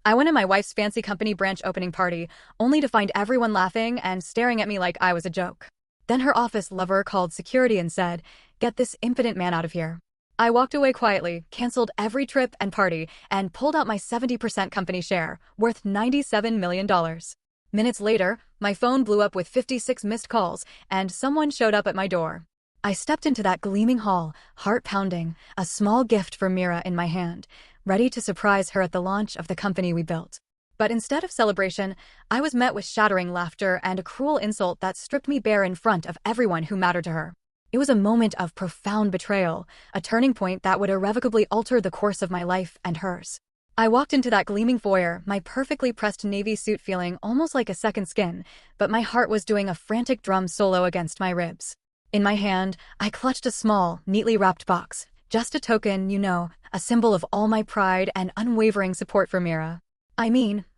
I went to my wife's fancy company branch opening party, only to find everyone laughing and staring at me like I was a joke. Then her office lover called security and said, "Get this impotent man out of here." I walked away quietly, canceled every trip and party, and pulled out my 70% company share, worth $97 million. Minutes later, my phone blew up with 56 missed calls, and someone showed up at my door. I stepped into that gleaming hall, heart pounding, a small gift for Mira in my hand, ready to surprise her at the launch of the company we built. But instead of celebration, I was met with shattering laughter and a cruel insult that stripped me bare in front of everyone who mattered to her. It was a moment of profound betrayal, a turning point that would irrevocably alter the course of my life and hers. I walked into that gleaming foyer, my perfectly pressed navy suit feeling almost like a second skin, but my heart was doing a frantic drum solo against my ribs. In my hand, I clutched a small, neatly wrapped box, just a token, a symbol of all my pride and unwavering support for Mira.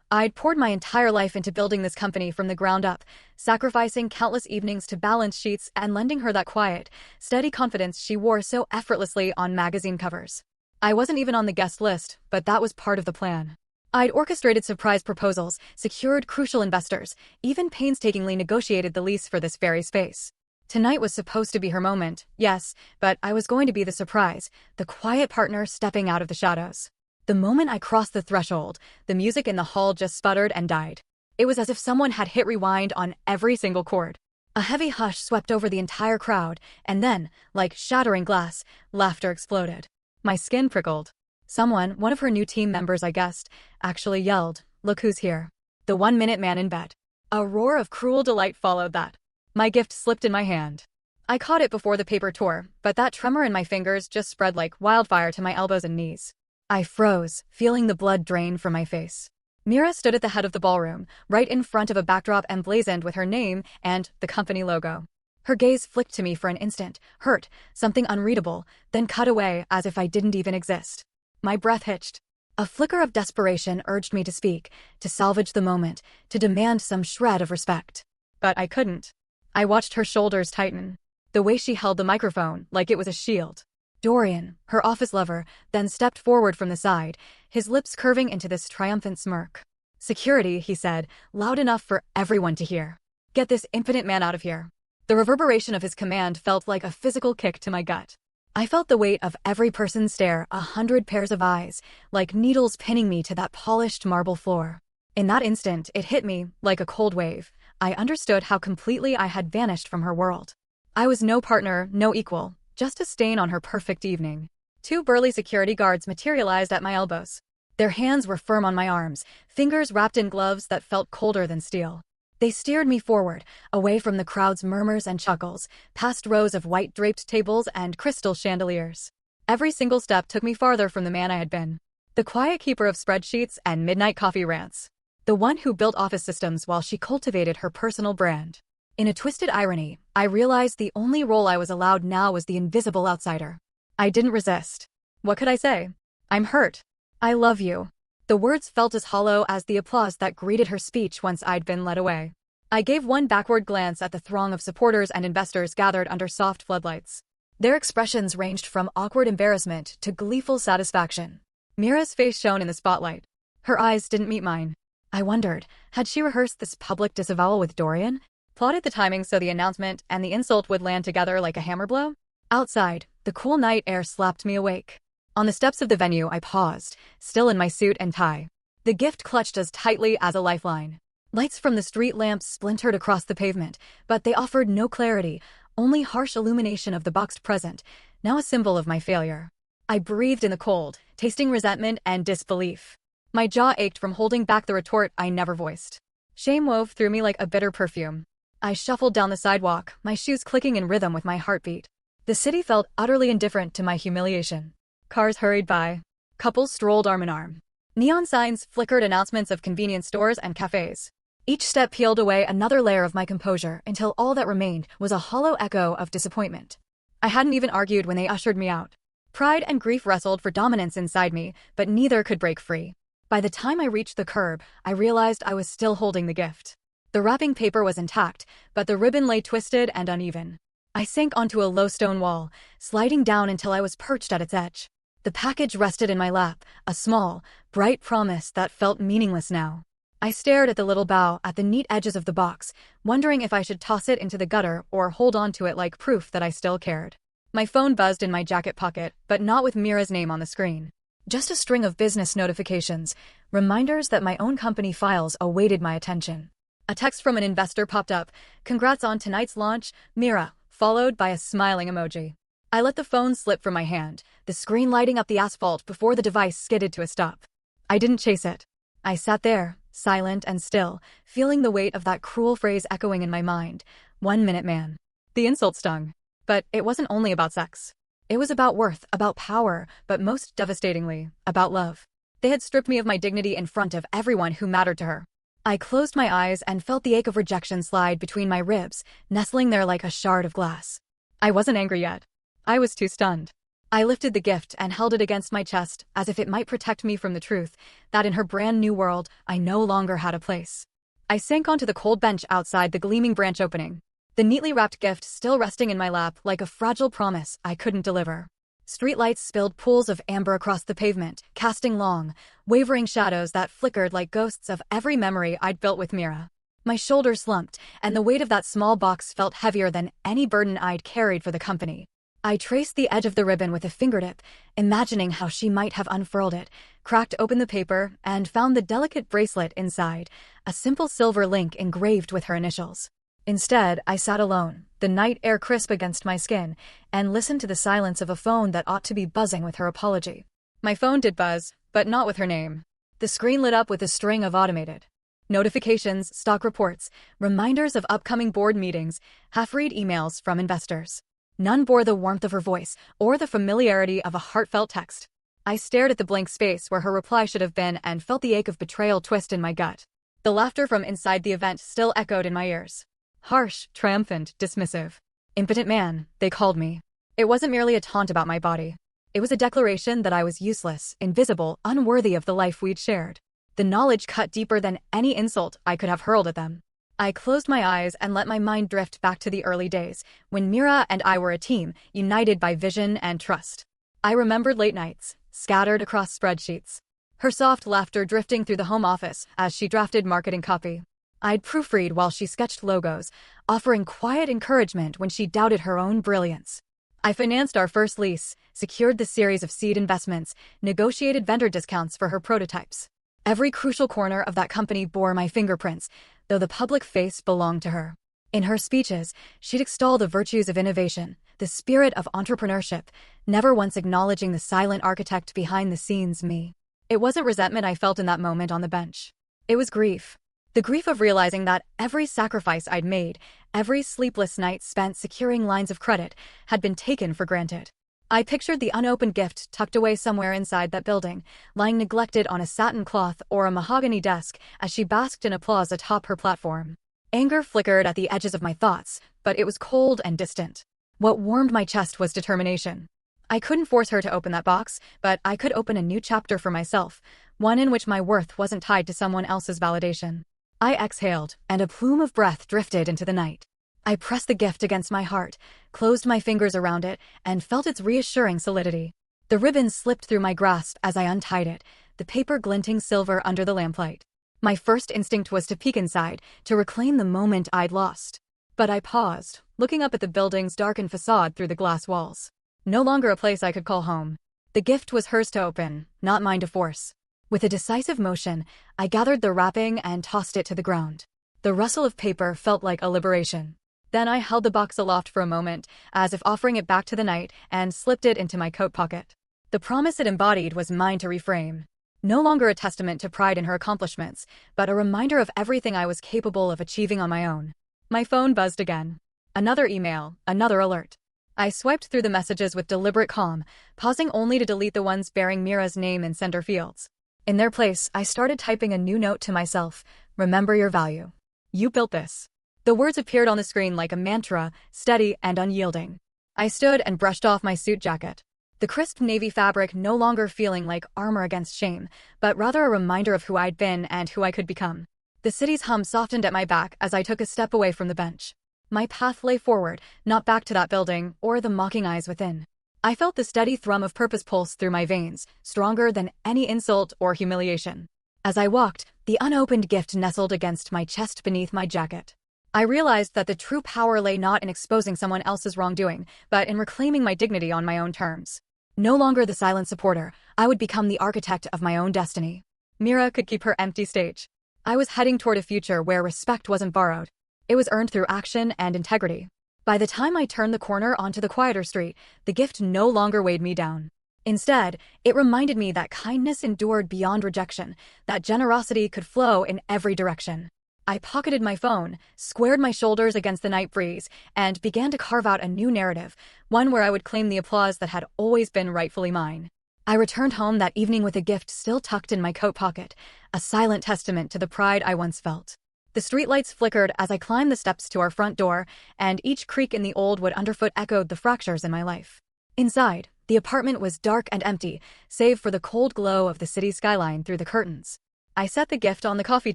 I'd poured my entire life into building this company from the ground up, sacrificing countless evenings to balance sheets and lending her that quiet, steady confidence she wore so effortlessly on magazine covers. I wasn't even on the guest list, but that was part of the plan. I'd orchestrated surprise proposals, secured crucial investors, even painstakingly negotiated the lease for this very space. Tonight was supposed to be her moment, yes, but I was going to be the surprise, the quiet partner stepping out of the shadows. The moment I crossed the threshold, the music in the hall just sputtered and died. It was as if someone had hit rewind on every single chord. A heavy hush swept over the entire crowd, and then, like shattering glass, laughter exploded. My skin prickled. Someone, one of her new team members I guessed, actually yelled, "Look who's here." The 1-minute man in bed. A roar of cruel delight followed that. My gift slipped in my hand. I caught it before the paper tore, but that tremor in my fingers just spread like wildfire to my elbows and knees. I froze, feeling the blood drain from my face. Mira stood at the head of the ballroom, right in front of a backdrop emblazoned with her name and the company logo. Her gaze flicked to me for an instant, hurt, something unreadable, then cut away as if I didn't even exist. My breath hitched. A flicker of desperation urged me to speak, to salvage the moment, to demand some shred of respect. But I couldn't. I watched her shoulders tighten, the way she held the microphone like it was a shield. Dorian, her office lover, then stepped forward from the side, his lips curving into this triumphant smirk. "Security," he said, loud enough for everyone to hear. "Get this impotent man out of here." The reverberation of his command felt like a physical kick to my gut. I felt the weight of every person's stare, 100 pairs of eyes, like needles pinning me to that polished marble floor. In that instant, it hit me, like a cold wave. I understood how completely I had vanished from her world. I was no partner, no equal, just a stain on her perfect evening. 2 burly security guards materialized at my elbows. Their hands were firm on my arms, fingers wrapped in gloves that felt colder than steel. They steered me forward, away from the crowd's murmurs and chuckles, past rows of white-draped tables and crystal chandeliers. Every single step took me farther from the man I had been. The quiet keeper of spreadsheets and midnight coffee rants. The one who built office systems while she cultivated her personal brand. In a twisted irony, I realized the only role I was allowed now was the invisible outsider. I didn't resist. What could I say? "I'm hurt. I love you." The words felt as hollow as the applause that greeted her speech once I'd been led away. I gave one backward glance at the throng of supporters and investors gathered under soft floodlights. Their expressions ranged from awkward embarrassment to gleeful satisfaction. Mira's face shone in the spotlight. Her eyes didn't meet mine. I wondered, had she rehearsed this public disavowal with Dorian? Plotted the timing so the announcement and the insult would land together like a hammer blow? Outside, the cool night air slapped me awake. On the steps of the venue, I paused, still in my suit and tie. The gift clutched as tightly as a lifeline. Lights from the street lamps splintered across the pavement, but they offered no clarity, only harsh illumination of the boxed present, now a symbol of my failure. I breathed in the cold, tasting resentment and disbelief. My jaw ached from holding back the retort I never voiced. Shame wove through me like a bitter perfume. I shuffled down the sidewalk, my shoes clicking in rhythm with my heartbeat. The city felt utterly indifferent to my humiliation. Cars hurried by. Couples strolled arm in arm. Neon signs flickered announcements of convenience stores and cafes. Each step peeled away another layer of my composure until all that remained was a hollow echo of disappointment. I hadn't even argued when they ushered me out. Pride and grief wrestled for dominance inside me, but neither could break free. By the time I reached the curb, I realized I was still holding the gift. The wrapping paper was intact, but the ribbon lay twisted and uneven. I sank onto a low stone wall, sliding down until I was perched at its edge. The package rested in my lap, a small, bright promise that felt meaningless now. I stared at the little bow at the neat edges of the box, wondering if I should toss it into the gutter or hold on to it like proof that I still cared. My phone buzzed in my jacket pocket, but not with Mira's name on the screen. Just a string of business notifications, reminders that my own company files awaited my attention. A text from an investor popped up, "Congrats on tonight's launch, Mira," followed by a smiling emoji. I let the phone slip from my hand, the screen lighting up the asphalt before the device skidded to a stop. I didn't chase it. I sat there, silent and still, feeling the weight of that cruel phrase echoing in my mind. 1 minute man. The insult stung. But it wasn't only about sex. It was about worth, about power, but most devastatingly, about love. They had stripped me of my dignity in front of everyone who mattered to her. I closed my eyes and felt the ache of rejection slide between my ribs, nestling there like a shard of glass. I wasn't angry yet. I was too stunned. I lifted the gift and held it against my chest as if it might protect me from the truth that in her brand new world, I no longer had a place. I sank onto the cold bench outside the gleaming branch opening, the neatly wrapped gift still resting in my lap like a fragile promise I couldn't deliver. Streetlights spilled pools of amber across the pavement, casting long, wavering shadows that flickered like ghosts of every memory I'd built with Mira. My shoulders slumped, and the weight of that small box felt heavier than any burden I'd carried for the company. I traced the edge of the ribbon with a fingertip, imagining how she might have unfurled it, cracked open the paper, and found the delicate bracelet inside, a simple silver link engraved with her initials. Instead, I sat alone, the night air crisp against my skin, and listened to the silence of a phone that ought to be buzzing with her apology. My phone did buzz, but not with her name. The screen lit up with a string of automated notifications, stock reports, reminders of upcoming board meetings, half-read emails from investors. None bore the warmth of her voice or the familiarity of a heartfelt text. I stared at the blank space where her reply should have been and felt the ache of betrayal twist in my gut. The laughter from inside the event still echoed in my ears. Harsh, triumphant, dismissive. Impotent man, they called me. It wasn't merely a taunt about my body. It was a declaration that I was useless, invisible, unworthy of the life we'd shared. The knowledge cut deeper than any insult I could have hurled at them. I closed my eyes and let my mind drift back to the early days, when Mira and I were a team, united by vision and trust. I remembered late nights, scattered across spreadsheets. Her soft laughter drifting through the home office as she drafted marketing copy. I'd proofread while she sketched logos, offering quiet encouragement when she doubted her own brilliance. I financed our first lease, secured the series of seed investments, negotiated vendor discounts for her prototypes. Every crucial corner of that company bore my fingerprints, though the public face belonged to her. In her speeches, she'd extol the virtues of innovation, the spirit of entrepreneurship, never once acknowledging the silent architect behind the scenes, me. It wasn't resentment I felt in that moment on the bench. It was grief. The grief of realizing that every sacrifice I'd made, every sleepless night spent securing lines of credit, had been taken for granted. I pictured the unopened gift tucked away somewhere inside that building, lying neglected on a satin cloth or a mahogany desk as she basked in applause atop her platform. Anger flickered at the edges of my thoughts, but it was cold and distant. What warmed my chest was determination. I couldn't force her to open that box, but I could open a new chapter for myself, one in which my worth wasn't tied to someone else's validation. I exhaled, and a plume of breath drifted into the night. I pressed the gift against my heart, closed my fingers around it, and felt its reassuring solidity. The ribbon slipped through my grasp as I untied it, the paper glinting silver under the lamplight. My first instinct was to peek inside, to reclaim the moment I'd lost. But I paused, looking up at the building's darkened facade through the glass walls. No longer a place I could call home. The gift was hers to open, not mine to force. With a decisive motion, I gathered the wrapping and tossed it to the ground. The rustle of paper felt like a liberation. Then I held the box aloft for a moment, as if offering it back to the night, and slipped it into my coat pocket. The promise it embodied was mine to reframe. No longer a testament to pride in her accomplishments, but a reminder of everything I was capable of achieving on my own. My phone buzzed again. Another email, another alert. I swiped through the messages with deliberate calm, pausing only to delete the ones bearing Mira's name in center fields. In their place, I started typing a new note to myself. Remember your value. You built this. The words appeared on the screen like a mantra, steady and unyielding. I stood and brushed off my suit jacket. The crisp navy fabric no longer feeling like armor against shame, but rather a reminder of who I'd been and who I could become. The city's hum softened at my back as I took a step away from the bench. My path lay forward, not back to that building or the mocking eyes within. I felt the steady thrum of purpose pulse through my veins, stronger than any insult or humiliation. As I walked, the unopened gift nestled against my chest beneath my jacket. I realized that the true power lay not in exposing someone else's wrongdoing, but in reclaiming my dignity on my own terms. No longer the silent supporter, I would become the architect of my own destiny. Mira could keep her empty stage. I was heading toward a future where respect wasn't borrowed. It was earned through action and integrity. By the time I turned the corner onto the quieter street, the gift no longer weighed me down. Instead, it reminded me that kindness endured beyond rejection, that generosity could flow in every direction. I pocketed my phone, squared my shoulders against the night breeze, and began to carve out a new narrative, one where I would claim the applause that had always been rightfully mine. I returned home that evening with a gift still tucked in my coat pocket, a silent testament to the pride I once felt. The streetlights flickered as I climbed the steps to our front door, and each creak in the old wood underfoot echoed the fractures in my life. Inside, the apartment was dark and empty, save for the cold glow of the city skyline through the curtains. I set the gift on the coffee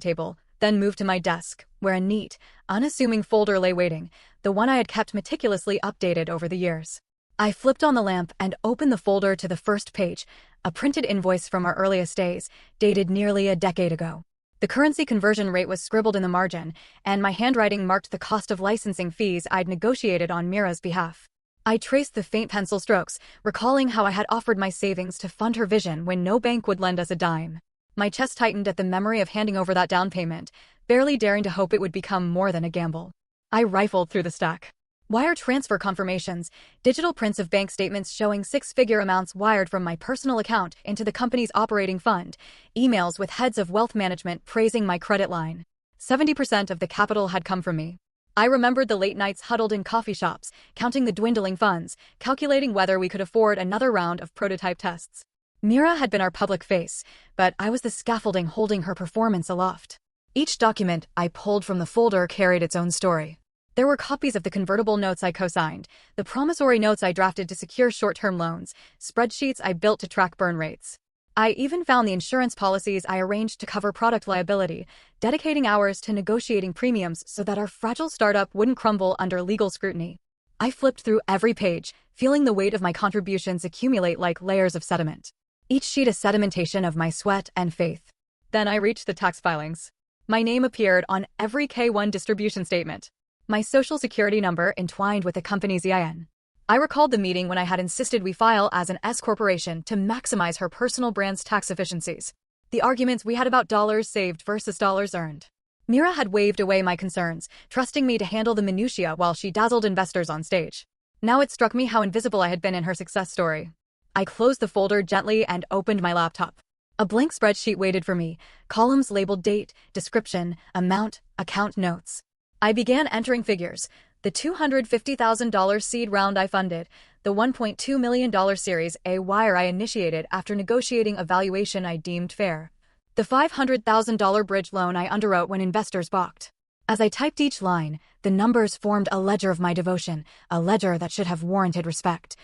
table, then moved to my desk, where a neat, unassuming folder lay waiting, the one I had kept meticulously updated over the years. I flipped on the lamp and opened the folder to the first page, a printed invoice from our earliest days, dated nearly a decade ago. The currency conversion rate was scribbled in the margin, and my handwriting marked the cost of licensing fees I'd negotiated on Mira's behalf. I traced the faint pencil strokes, recalling how I had offered my savings to fund her vision when no bank would lend us a dime. My chest tightened at the memory of handing over that down payment, barely daring to hope it would become more than a gamble. I rifled through the stack. Wire transfer confirmations, digital prints of bank statements showing six-figure amounts wired from my personal account into the company's operating fund, emails with heads of wealth management praising my credit line. 70% of the capital had come from me. I remembered the late nights huddled in coffee shops, counting the dwindling funds, calculating whether we could afford another round of prototype tests. Mira had been our public face, but I was the scaffolding holding her performance aloft. Each document I pulled from the folder carried its own story. There were copies of the convertible notes I co-signed, the promissory notes I drafted to secure short-term loans, spreadsheets I built to track burn rates. I even found the insurance policies I arranged to cover product liability, dedicating hours to negotiating premiums so that our fragile startup wouldn't crumble under legal scrutiny. I flipped through every page, feeling the weight of my contributions accumulate like layers of sediment. Each sheet a sedimentation of my sweat and faith. Then I reached the tax filings. My name appeared on every K-1 distribution statement. My social security number entwined with the company's EIN. I recalled the meeting when I had insisted we file as an S corporation to maximize her personal brand's tax efficiencies. The arguments we had about dollars saved versus dollars earned. Mira had waved away my concerns, trusting me to handle the minutiae while she dazzled investors on stage. Now it struck me how invisible I had been in her success story. I closed the folder gently and opened my laptop. A blank spreadsheet waited for me, columns labeled date, description, amount, account notes. I began entering figures, the $250,000 seed round I funded, the $1.2 million Series A wire I initiated after negotiating a valuation I deemed fair, the $500,000 bridge loan I underwrote when investors balked. As I typed each line, the numbers formed a ledger of my devotion, a ledger that should have warranted respect,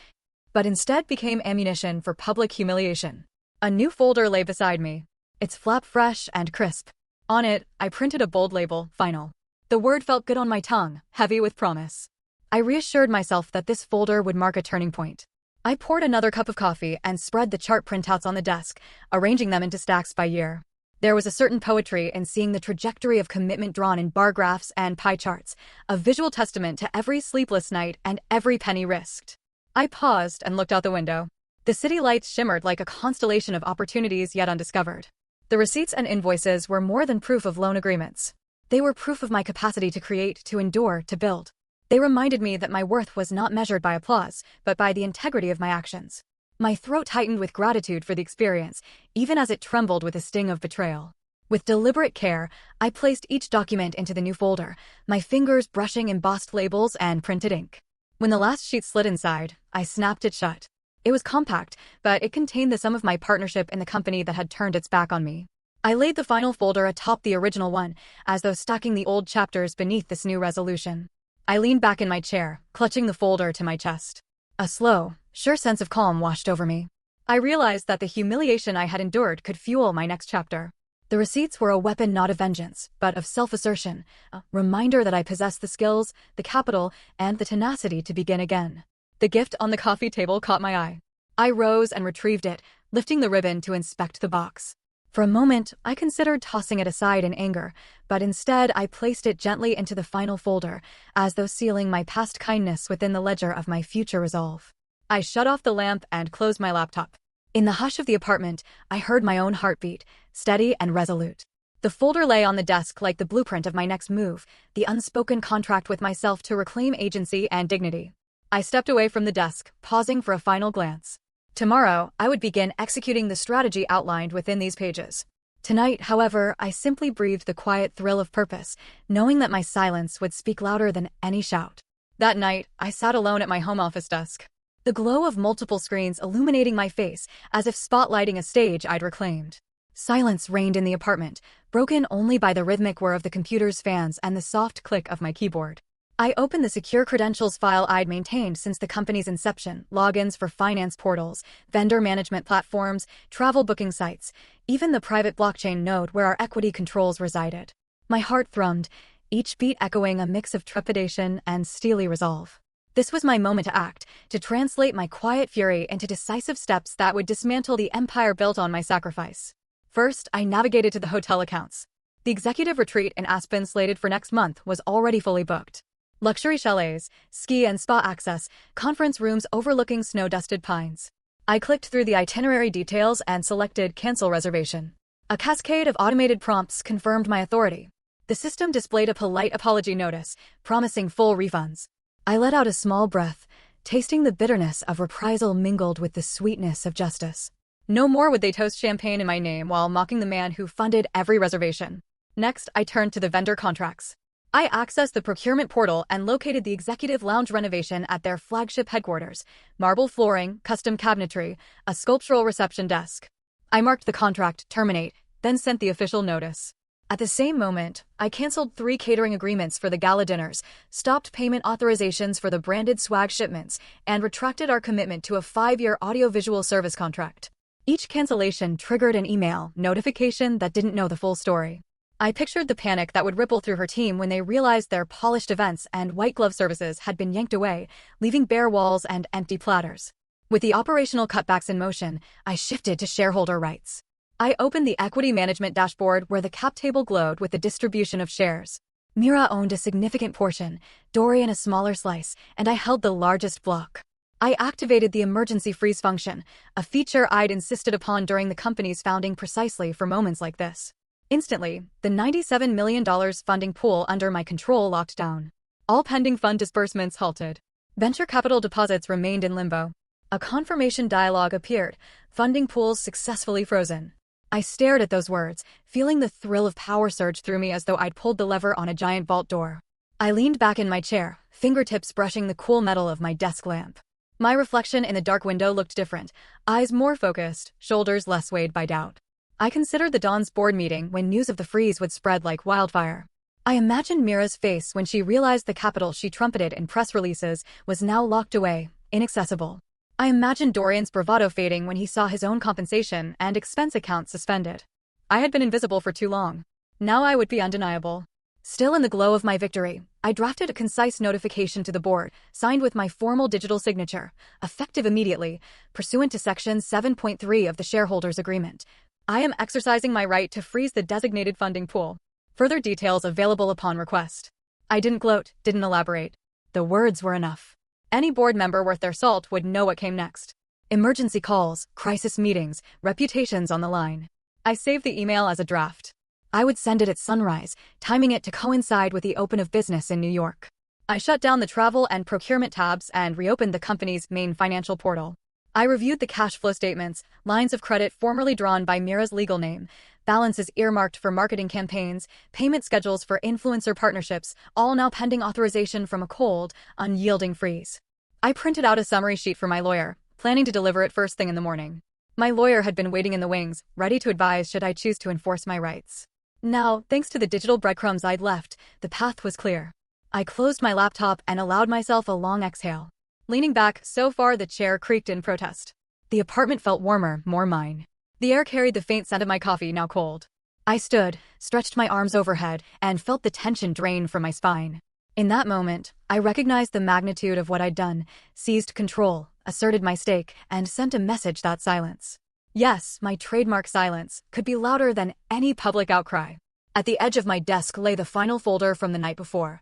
but instead became ammunition for public humiliation. A new folder lay beside me, its flap fresh and crisp. On it, I printed a bold label, Final. The word felt good on my tongue, heavy with promise. I reassured myself that this folder would mark a turning point. I poured another cup of coffee and spread the chart printouts on the desk, arranging them into stacks by year. There was a certain poetry in seeing the trajectory of commitment drawn in bar graphs and pie charts, a visual testament to every sleepless night and every penny risked. I paused and looked out the window. The city lights shimmered like a constellation of opportunities yet undiscovered. The receipts and invoices were more than proof of loan agreements. They were proof of my capacity to create, to endure, to build. They reminded me that my worth was not measured by applause, but by the integrity of my actions. My throat tightened with gratitude for the experience, even as it trembled with a sting of betrayal. With deliberate care, I placed each document into the new folder, my fingers brushing embossed labels and printed ink. When the last sheet slid inside, I snapped it shut. It was compact, but it contained the sum of my partnership in the company that had turned its back on me. I laid the final folder atop the original one, as though stacking the old chapters beneath this new resolution. I leaned back in my chair, clutching the folder to my chest. A slow, sure sense of calm washed over me. I realized that the humiliation I had endured could fuel my next chapter. The receipts were a weapon not of vengeance, but of self-assertion, a reminder that I possessed the skills, the capital, and the tenacity to begin again. The gift on the coffee table caught my eye. I rose and retrieved it, lifting the ribbon to inspect the box. For a moment, I considered tossing it aside in anger, but instead I placed it gently into the final folder, as though sealing my past kindness within the ledger of my future resolve. I shut off the lamp and closed my laptop. In the hush of the apartment, I heard my own heartbeat, steady and resolute. The folder lay on the desk like the blueprint of my next move, the unspoken contract with myself to reclaim agency and dignity. I stepped away from the desk, pausing for a final glance. Tomorrow, I would begin executing the strategy outlined within these pages. Tonight, however, I simply breathed the quiet thrill of purpose, knowing that my silence would speak louder than any shout. That night, I sat alone at my home office desk. The glow of multiple screens illuminating my face, as if spotlighting a stage I'd reclaimed. Silence reigned in the apartment, broken only by the rhythmic whir of the computer's fans and the soft click of my keyboard. I opened the secure credentials file I'd maintained since the company's inception, logins for finance portals, vendor management platforms, travel booking sites, even the private blockchain node where our equity controls resided. My heart thrummed, each beat echoing a mix of trepidation and steely resolve. This was my moment to act, to translate my quiet fury into decisive steps that would dismantle the empire built on my sacrifice. First, I navigated to the hotel accounts. The executive retreat in Aspen slated for next month was already fully booked. Luxury chalets, ski and spa access, conference rooms overlooking snow-dusted pines. I clicked through the itinerary details and selected Cancel Reservation. A cascade of automated prompts confirmed my authority. The system displayed a polite apology notice, promising full refunds. I let out a small breath, tasting the bitterness of reprisal mingled with the sweetness of justice. No more would they toast champagne in my name while mocking the man who funded every reservation. Next, I turned to the vendor contracts. I accessed the procurement portal and located the executive lounge renovation at their flagship headquarters: marble flooring, custom cabinetry, a sculptural reception desk. I marked the contract terminate, then sent the official notice. At the same moment, I canceled 3 catering agreements for the gala dinners, stopped payment authorizations for the branded swag shipments, and retracted our commitment to a 5-year audiovisual service contract. Each cancellation triggered an email notification that didn't know the full story. I pictured the panic that would ripple through her team when they realized their polished events and white glove services had been yanked away, leaving bare walls and empty platters. With the operational cutbacks in motion, I shifted to shareholder rights. I opened the equity management dashboard where the cap table glowed with the distribution of shares. Mira owned a significant portion, Dorian a smaller slice, and I held the largest block. I activated the emergency freeze function, a feature I'd insisted upon during the company's founding precisely for moments like this. Instantly, the $97 million funding pool under my control locked down. All pending fund disbursements halted. Venture capital deposits remained in limbo. A confirmation dialogue appeared, funding pools successfully frozen. I stared at those words, feeling the thrill of power surge through me as though I'd pulled the lever on a giant vault door. I leaned back in my chair, fingertips brushing the cool metal of my desk lamp. My reflection in the dark window looked different, eyes more focused, shoulders less swayed by doubt. I considered the dawn's board meeting when news of the freeze would spread like wildfire. I imagined Mira's face when she realized the capital she trumpeted in press releases was now locked away, inaccessible. I imagined Dorian's bravado fading when he saw his own compensation and expense accounts suspended. I had been invisible for too long. Now I would be undeniable. Still in the glow of my victory, I drafted a concise notification to the board, signed with my formal digital signature, effective immediately, pursuant to Section 7.3 of the Shareholders' Agreement. I am exercising my right to freeze the designated funding pool. Further details available upon request. I didn't gloat, didn't elaborate. The words were enough. Any board member worth their salt would know what came next. Emergency calls, crisis meetings, reputations on the line. I saved the email as a draft. I would send it at sunrise, timing it to coincide with the open of business in New York. I shut down the travel and procurement tabs and reopened the company's main financial portal. I reviewed the cash flow statements, lines of credit formerly drawn by Mira's legal name, balances earmarked for marketing campaigns, payment schedules for influencer partnerships, all now pending authorization from a cold, unyielding freeze. I printed out a summary sheet for my lawyer, planning to deliver it first thing in the morning. My lawyer had been waiting in the wings, ready to advise should I choose to enforce my rights. Now, thanks to the digital breadcrumbs I'd left, the path was clear. I closed my laptop and allowed myself a long exhale. Leaning back, so far the chair creaked in protest. The apartment felt warmer, more mine. The air carried the faint scent of my coffee, now cold. I stood, stretched my arms overhead, and felt the tension drain from my spine. In that moment, I recognized the magnitude of what I'd done, seized control, asserted my stake, and sent a message that silence. Yes, my trademark silence could be louder than any public outcry. At the edge of my desk lay the final folder from the night before,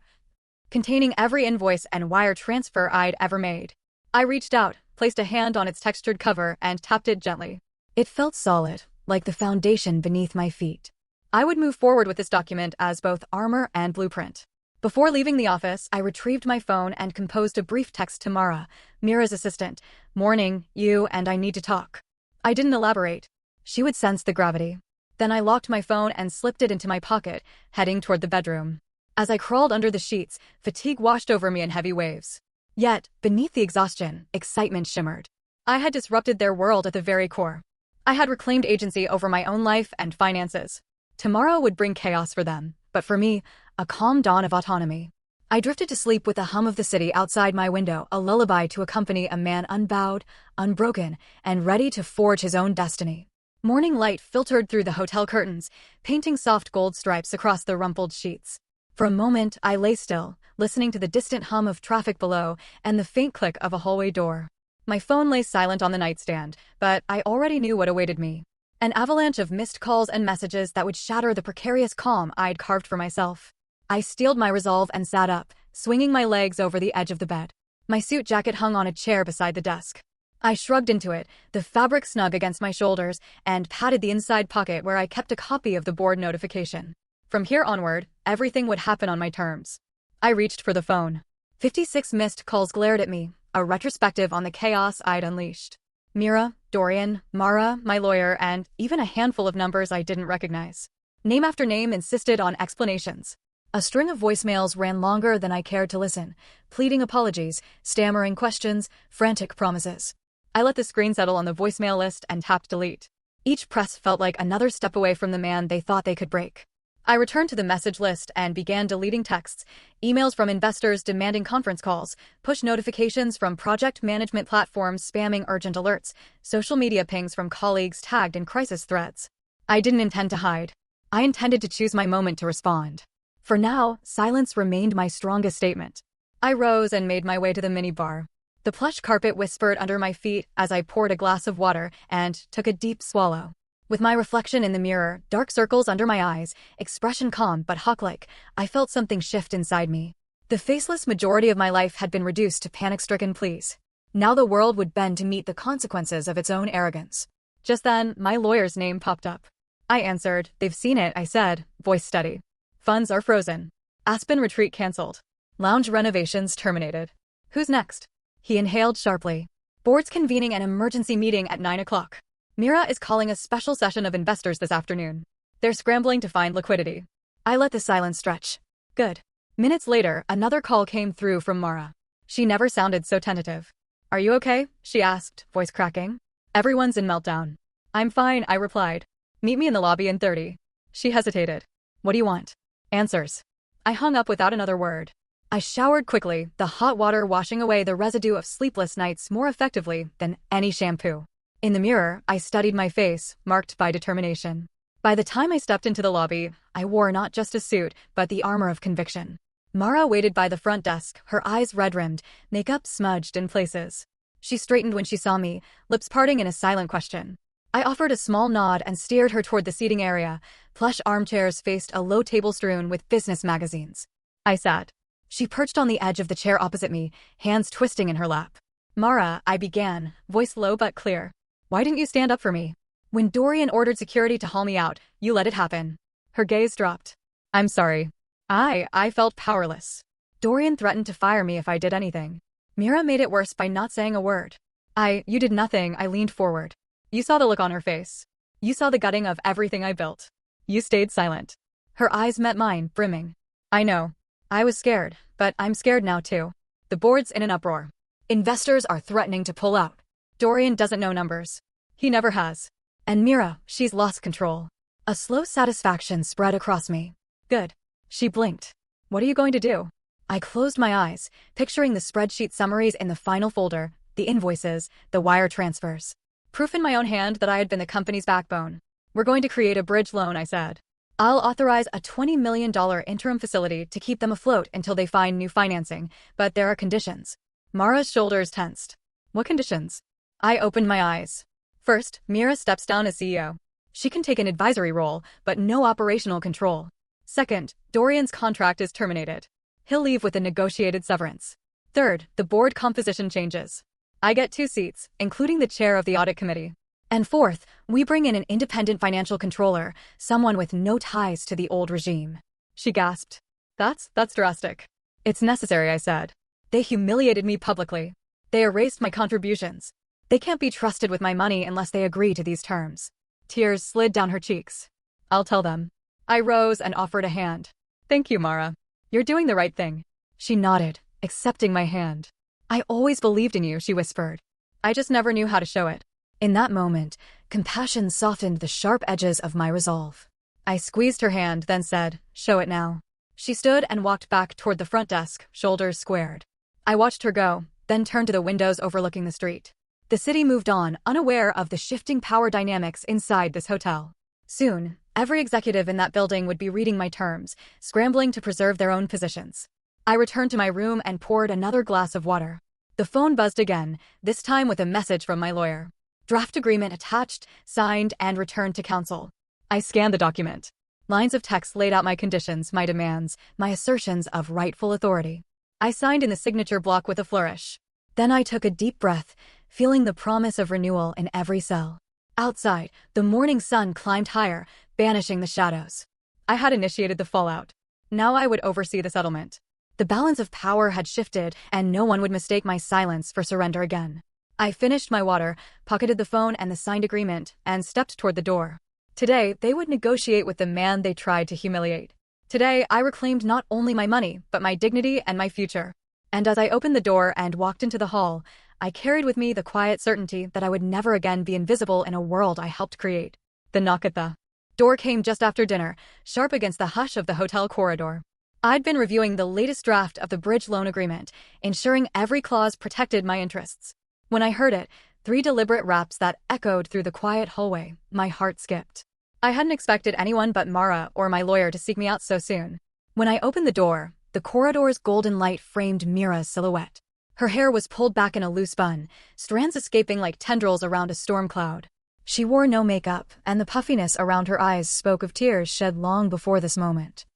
containing every invoice and wire transfer I'd ever made. I reached out, placed a hand on its textured cover, and tapped it gently. It felt solid, like the foundation beneath my feet. I would move forward with this document as both armor and blueprint. Before leaving the office, I retrieved my phone and composed a brief text to Mara, Mira's assistant. Morning, you and I need to talk. I didn't elaborate. She would sense the gravity. Then I locked my phone and slipped it into my pocket, heading toward the bedroom. As I crawled under the sheets, fatigue washed over me in heavy waves. Yet, beneath the exhaustion, excitement shimmered. I had disrupted their world at the very core. I had reclaimed agency over my own life and finances. Tomorrow would bring chaos for them, but for me, a calm dawn of autonomy. I drifted to sleep with the hum of the city outside my window, a lullaby to accompany a man unbowed, unbroken, and ready to forge his own destiny. Morning light filtered through the hotel curtains, painting soft gold stripes across the rumpled sheets. For a moment, I lay still, listening to the distant hum of traffic below and the faint click of a hallway door. My phone lay silent on the nightstand, but I already knew what awaited me. An avalanche of missed calls and messages that would shatter the precarious calm I'd carved for myself. I steeled my resolve and sat up, swinging my legs over the edge of the bed. My suit jacket hung on a chair beside the desk. I shrugged into it, the fabric snug against my shoulders, and patted the inside pocket where I kept a copy of the board notification. From here onward, everything would happen on my terms. I reached for the phone. 56 missed calls glared at me, a retrospective on the chaos I'd unleashed. Mira, Dorian, Mara, my lawyer, and even a handful of numbers I didn't recognize. Name after name insisted on explanations. A string of voicemails ran longer than I cared to listen, pleading apologies, stammering questions, frantic promises. I let the screen settle on the voicemail list and tapped delete. Each press felt like another step away from the man they thought they could break. I returned to the message list and began deleting texts, emails from investors demanding conference calls, push notifications from project management platforms spamming urgent alerts, social media pings from colleagues tagged in crisis threads. I didn't intend to hide. I intended to choose my moment to respond. For now, silence remained my strongest statement. I rose and made my way to the minibar. The plush carpet whispered under my feet as I poured a glass of water and took a deep swallow. With my reflection in the mirror, dark circles under my eyes, expression calm but hawk-like, I felt something shift inside me. The faceless majority of my life had been reduced to panic-stricken pleas. Now the world would bend to meet the consequences of its own arrogance. Just then, my lawyer's name popped up. I answered. They've seen it, I said, voice steady. Funds are frozen. Aspen retreat cancelled. Lounge renovations terminated. Who's next? He inhaled sharply. Board's convening an emergency meeting at 9 o'clock. Mira is calling a special session of investors this afternoon. They're scrambling to find liquidity. I let the silence stretch. Good. Minutes later, another call came through from Mara. She never sounded so tentative. Are you okay? She asked, voice cracking. Everyone's in meltdown. I'm fine, I replied. Meet me in the lobby in 30. She hesitated. What do you want? Answers. I hung up without another word. I showered quickly, the hot water washing away the residue of sleepless nights more effectively than any shampoo. In the mirror, I studied my face, marked by determination. By the time I stepped into the lobby, I wore not just a suit, but the armor of conviction. Mara waited by the front desk, her eyes red-rimmed, makeup smudged in places. She straightened when she saw me, lips parting in a silent question. I offered a small nod and steered her toward the seating area. Plush armchairs faced a low table strewn with business magazines. I sat. She perched on the edge of the chair opposite me, hands twisting in her lap. Mara, I began, voice low but clear. Why didn't you stand up for me? When Dorian ordered security to haul me out, you let it happen. Her gaze dropped. I'm sorry. I felt powerless. Dorian threatened to fire me if I did anything. Mira made it worse by not saying a word. You did nothing, I leaned forward. You saw the look on her face. You saw the gutting of everything I built. You stayed silent. Her eyes met mine, brimming. I know. I was scared, but I'm scared now too. The board's in an uproar. Investors are threatening to pull out. Dorian doesn't know numbers. He never has. And Mira, she's lost control. A slow satisfaction spread across me. Good. She blinked. What are you going to do? I closed my eyes, picturing the spreadsheet summaries in the final folder, the invoices, the wire transfers. Proof in my own hand that I had been the company's backbone. We're going to create a bridge loan, I said. I'll authorize a $20 million interim facility to keep them afloat until they find new financing, but there are conditions. Mara's shoulders tensed. What conditions? I opened my eyes. First, Mira steps down as CEO. She can take an advisory role, but no operational control. Second, Dorian's contract is terminated. He'll leave with a negotiated severance. Third, the board composition changes. I get 2 seats, including the chair of the audit committee. And fourth, we bring in an independent financial controller, someone with no ties to the old regime. She gasped. That's drastic. It's necessary, I said. They humiliated me publicly. They erased my contributions. They can't be trusted with my money unless they agree to these terms. Tears slid down her cheeks. I'll tell them. I rose and offered a hand. Thank you, Mara. You're doing the right thing. She nodded, accepting my hand. I always believed in you, she whispered. I just never knew how to show it. In that moment, compassion softened the sharp edges of my resolve. I squeezed her hand, then said, show it now. She stood and walked back toward the front desk, shoulders squared. I watched her go, then turned to the windows overlooking the street. The city moved on, unaware of the shifting power dynamics inside this hotel. Soon, every executive in that building would be reading my terms, scrambling to preserve their own positions. I returned to my room and poured another glass of water. The phone buzzed again, this time with a message from my lawyer. Draft agreement attached, signed, and returned to counsel. I scanned the document. Lines of text laid out my conditions, my demands, my assertions of rightful authority. I signed in the signature block with a flourish. Then I took a deep breath, feeling the promise of renewal in every cell. Outside, the morning sun climbed higher, banishing the shadows. I had initiated the fallout. Now I would oversee the settlement. The balance of power had shifted, and no one would mistake my silence for surrender again. I finished my water, pocketed the phone and the signed agreement, and stepped toward the door. Today, they would negotiate with the man they tried to humiliate. Today, I reclaimed not only my money, but my dignity and my future. And as I opened the door and walked into the hall, I carried with me the quiet certainty that I would never again be invisible in a world I helped create. The knock at the door came just after dinner, sharp against the hush of the hotel corridor. I'd been reviewing the latest draft of the bridge loan agreement, ensuring every clause protected my interests. When I heard it, 3 deliberate raps that echoed through the quiet hallway, my heart skipped. I hadn't expected anyone but Mara or my lawyer to seek me out so soon. When I opened the door, the corridor's golden light framed Mira's silhouette. Her hair was pulled back in a loose bun, strands escaping like tendrils around a storm cloud. She wore no makeup, and the puffiness around her eyes spoke of tears shed long before this moment.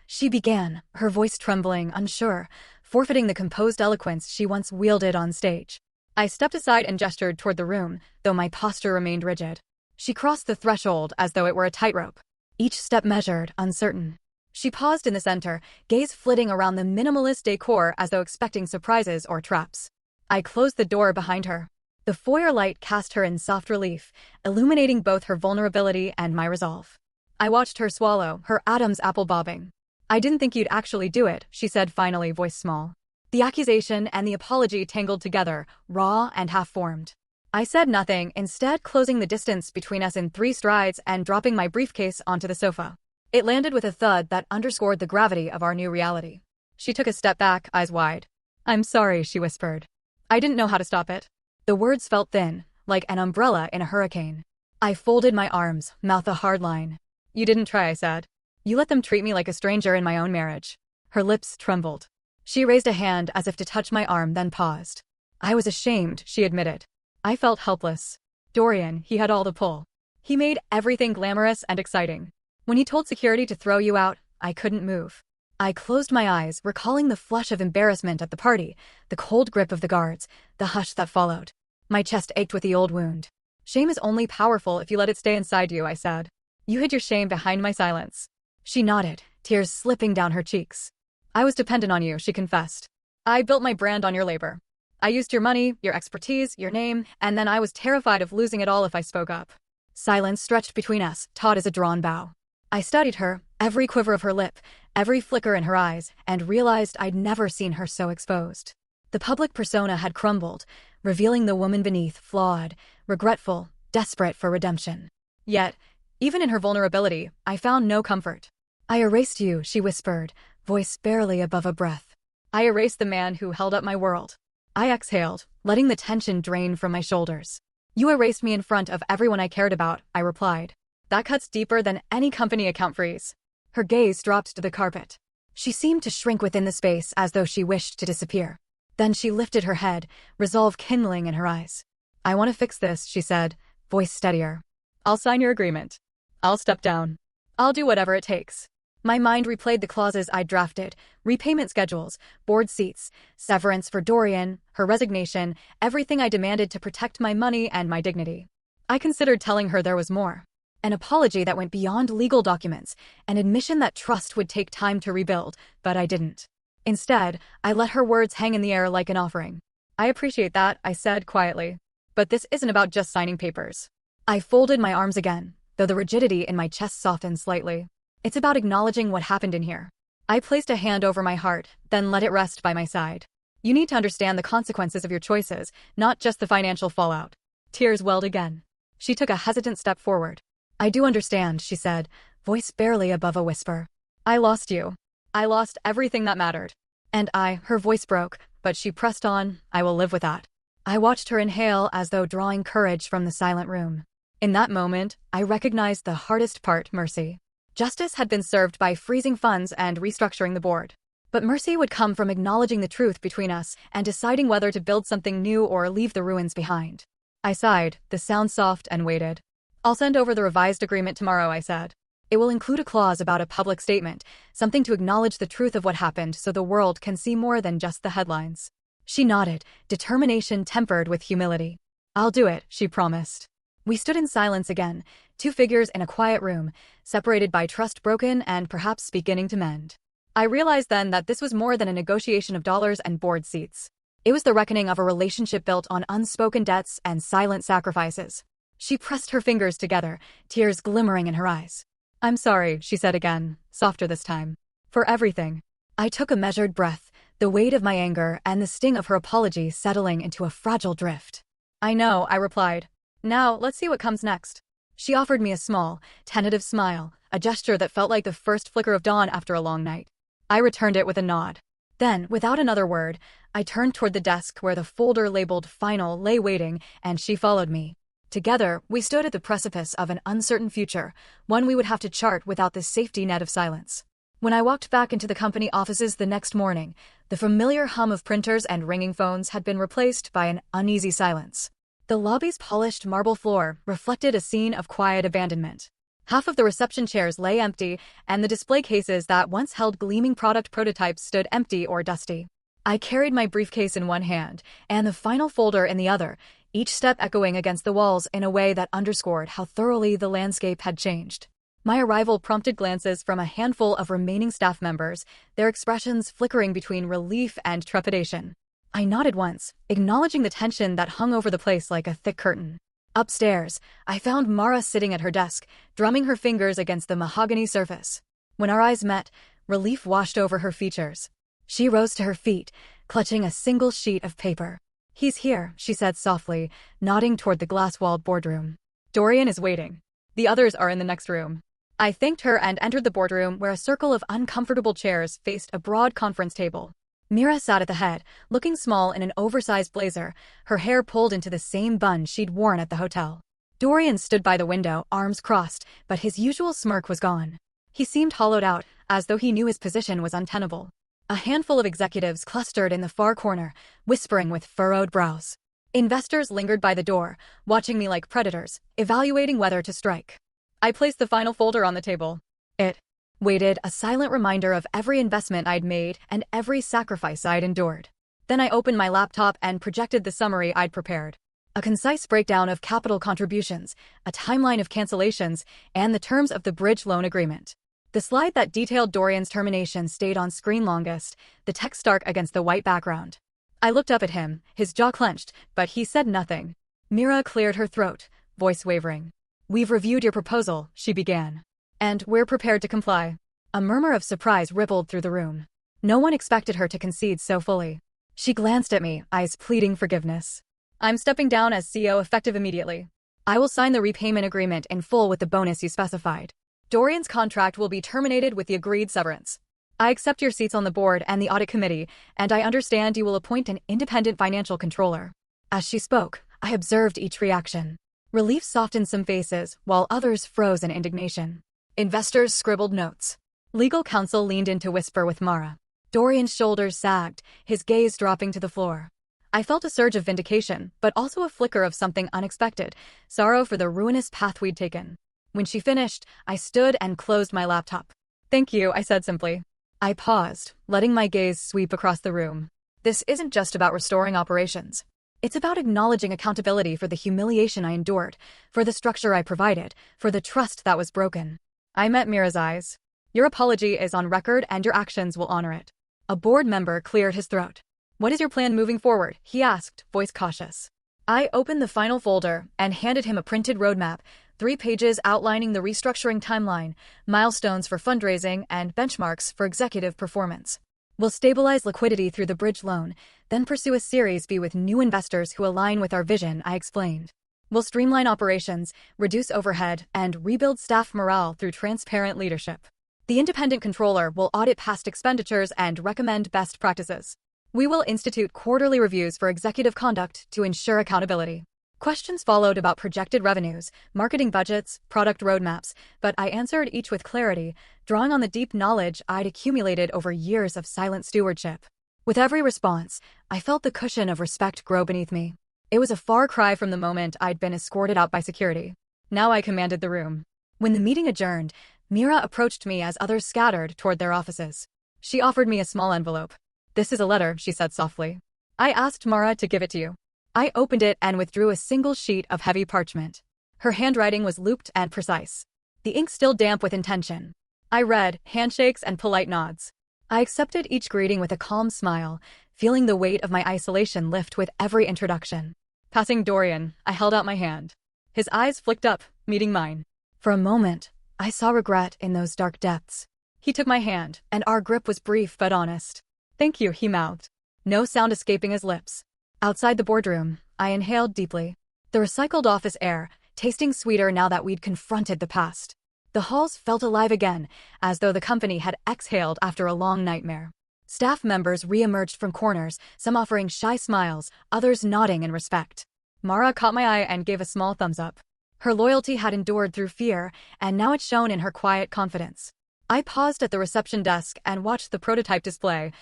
She began, her voice trembling, unsure, forfeiting the composed eloquence she once wielded on stage. I stepped aside and gestured toward the room, though my posture remained rigid. She crossed the threshold as though it were a tightrope. Each step measured, uncertain. She paused in the center, gaze flitting around the minimalist decor as though expecting surprises or traps. I closed the door behind her. The foyer light cast her in soft relief, illuminating both her vulnerability and my resolve. I watched her swallow, her Adam's apple bobbing. I didn't think you'd actually do it, she said finally, voice small. The accusation and the apology tangled together, raw and half-formed. I said nothing, instead closing the distance between us in 3 strides and dropping my briefcase onto the sofa. It landed with a thud that underscored the gravity of our new reality. She took a step back, eyes wide. I'm sorry, she whispered. I didn't know how to stop it. The words felt thin, like an umbrella in a hurricane. I folded my arms, mouth a hard line. You didn't try, I said. You let them treat me like a stranger in my own marriage. Her lips trembled. She raised a hand as if to touch my arm, then paused. I was ashamed, she admitted. I felt helpless. Dorian, he had all the pull. He made everything glamorous and exciting. When he told security to throw you out, I couldn't move. I closed my eyes, recalling the flush of embarrassment at the party, the cold grip of the guards, the hush that followed. My chest ached with the old wound. Shame is only powerful if you let it stay inside you, I said. You hid your shame behind my silence. She nodded, tears slipping down her cheeks. I was dependent on you, she confessed. I built my brand on your labor. I used your money, your expertise, your name, and then I was terrified of losing it all if I spoke up. Silence stretched between us, taut as a drawn bow. I studied her, every quiver of her lip, every flicker in her eyes, and realized I'd never seen her so exposed. The public persona had crumbled, revealing the woman beneath, flawed, regretful, desperate for redemption. Yet, even in her vulnerability, I found no comfort. I erased you, she whispered, voice barely above a breath. I erased the man who held up my world. I exhaled, letting the tension drain from my shoulders. You erased me in front of everyone I cared about, I replied. That cuts deeper than any company account freeze. Her gaze dropped to the carpet. She seemed to shrink within the space as though she wished to disappear. Then she lifted her head, resolve kindling in her eyes. I want to fix this, she said, voice steadier. I'll sign your agreement. I'll step down. I'll do whatever it takes. My mind replayed the clauses I'd drafted, repayment schedules, board seats, severance for Dorian, her resignation, everything I demanded to protect my money and my dignity. I considered telling her there was more. An apology that went beyond legal documents, an admission that trust would take time to rebuild, but I didn't. Instead, I let her words hang in the air like an offering. I appreciate that, I said quietly. But this isn't about just signing papers. I folded my arms again, though the rigidity in my chest softened slightly. It's about acknowledging what happened in here. I placed a hand over my heart, then let it rest by my side. You need to understand the consequences of your choices, not just the financial fallout. Tears welled again. She took a hesitant step forward. I do understand, she said, voice barely above a whisper. I lost you. I lost everything that mattered. And her voice broke, but she pressed on, I will live with that. I watched her inhale as though drawing courage from the silent room. In that moment, I recognized the hardest part, mercy. Justice had been served by freezing funds and restructuring the board. But mercy would come from acknowledging the truth between us and deciding whether to build something new or leave the ruins behind. I sighed, the sound soft, and waited. I'll send over the revised agreement tomorrow, I said. It will include a clause about a public statement, something to acknowledge the truth of what happened so the world can see more than just the headlines. She nodded, determination tempered with humility. I'll do it, she promised. We stood in silence again, two figures in a quiet room, separated by trust broken and perhaps beginning to mend. I realized then that this was more than a negotiation of dollars and board seats. It was the reckoning of a relationship built on unspoken debts and silent sacrifices. She pressed her fingers together, tears glimmering in her eyes. I'm sorry, she said again, softer this time. For everything. I took a measured breath, the weight of my anger and the sting of her apology settling into a fragile drift. I know, I replied. Now, let's see what comes next. She offered me a small, tentative smile, a gesture that felt like the first flicker of dawn after a long night. I returned it with a nod. Then, without another word, I turned toward the desk where the folder labeled Final lay waiting, and she followed me. Together, we stood at the precipice of an uncertain future, one we would have to chart without the safety net of silence. When I walked back into the company offices the next morning, the familiar hum of printers and ringing phones had been replaced by an uneasy silence. The lobby's polished marble floor reflected a scene of quiet abandonment. Half of the reception chairs lay empty, and the display cases that once held gleaming product prototypes stood empty or dusty. I carried my briefcase in one hand, and the final folder in the other, each step echoing against the walls in a way that underscored how thoroughly the landscape had changed. My arrival prompted glances from a handful of remaining staff members, their expressions flickering between relief and trepidation. I nodded once, acknowledging the tension that hung over the place like a thick curtain. Upstairs, I found Mara sitting at her desk, drumming her fingers against the mahogany surface. When our eyes met, relief washed over her features. She rose to her feet, clutching a single sheet of paper. He's here, she said softly, nodding toward the glass-walled boardroom. Dorian is waiting. The others are in the next room. I thanked her and entered the boardroom where a circle of uncomfortable chairs faced a broad conference table. Mira sat at the head, looking small in an oversized blazer, her hair pulled into the same bun she'd worn at the hotel. Dorian stood by the window, arms crossed, but his usual smirk was gone. He seemed hollowed out, as though he knew his position was untenable. A handful of executives clustered in the far corner, whispering with furrowed brows. Investors lingered by the door, watching me like predators, evaluating whether to strike. I placed the final folder on the table. It waited, a silent reminder of every investment I'd made and every sacrifice I'd endured. Then I opened my laptop and projected the summary I'd prepared. A concise breakdown of capital contributions, a timeline of cancellations, and the terms of the bridge loan agreement. The slide that detailed Dorian's termination stayed on screen longest, the text stark against the white background. I looked up at him, his jaw clenched, but he said nothing. Mira cleared her throat, voice wavering. We've reviewed your proposal, she began. And we're prepared to comply. A murmur of surprise rippled through the room. No one expected her to concede so fully. She glanced at me, eyes pleading forgiveness. I'm stepping down as CEO effective immediately. I will sign the repayment agreement in full with the bonus you specified. Dorian's contract will be terminated with the agreed severance. I accept your seats on the board and the audit committee, and I understand you will appoint an independent financial controller. As she spoke, I observed each reaction. Relief softened some faces, while others froze in indignation. Investors scribbled notes. Legal counsel leaned in to whisper with Mara. Dorian's shoulders sagged, his gaze dropping to the floor. I felt a surge of vindication, but also a flicker of something unexpected, sorrow for the ruinous path we'd taken. When she finished, I stood and closed my laptop. "Thank you," I said simply. I paused, letting my gaze sweep across the room. This isn't just about restoring operations. It's about acknowledging accountability for the humiliation I endured, for the structure I provided, for the trust that was broken. I met Mira's eyes. "Your apology is on record and your actions will honor it." A board member cleared his throat. "What is your plan moving forward?" he asked, voice cautious. I opened the final folder and handed him a printed roadmap, 3 pages outlining the restructuring timeline, milestones for fundraising, and benchmarks for executive performance. "We'll stabilize liquidity through the bridge loan, then pursue a Series B with new investors who align with our vision," I explained. "We'll streamline operations, reduce overhead, and rebuild staff morale through transparent leadership. The independent controller will audit past expenditures and recommend best practices. We will institute quarterly reviews for executive conduct to ensure accountability." Questions followed about projected revenues, marketing budgets, product roadmaps, but I answered each with clarity, drawing on the deep knowledge I'd accumulated over years of silent stewardship. With every response, I felt the cushion of respect grow beneath me. It was a far cry from the moment I'd been escorted out by security. Now I commanded the room. When the meeting adjourned, Mira approached me as others scattered toward their offices. She offered me a small envelope. "This is a letter," she said softly. "I asked Mara to give it to you." I opened it and withdrew a single sheet of heavy parchment. Her handwriting was looped and precise. The ink still damp with intention. I read, handshakes and polite nods. I accepted each greeting with a calm smile, feeling the weight of my isolation lift with every introduction. Passing Dorian, I held out my hand. His eyes flicked up, meeting mine. For a moment, I saw regret in those dark depths. He took my hand, and our grip was brief but honest. "Thank you," he mouthed. No sound escaping his lips. Outside the boardroom, I inhaled deeply. The recycled office air, tasting sweeter now that we'd confronted the past. The halls felt alive again, as though the company had exhaled after a long nightmare. Staff members re-emerged from corners, some offering shy smiles, others nodding in respect. Mara caught my eye and gave a small thumbs up. Her loyalty had endured through fear, and now it shone in her quiet confidence. I paused at the reception desk and watched the prototype display,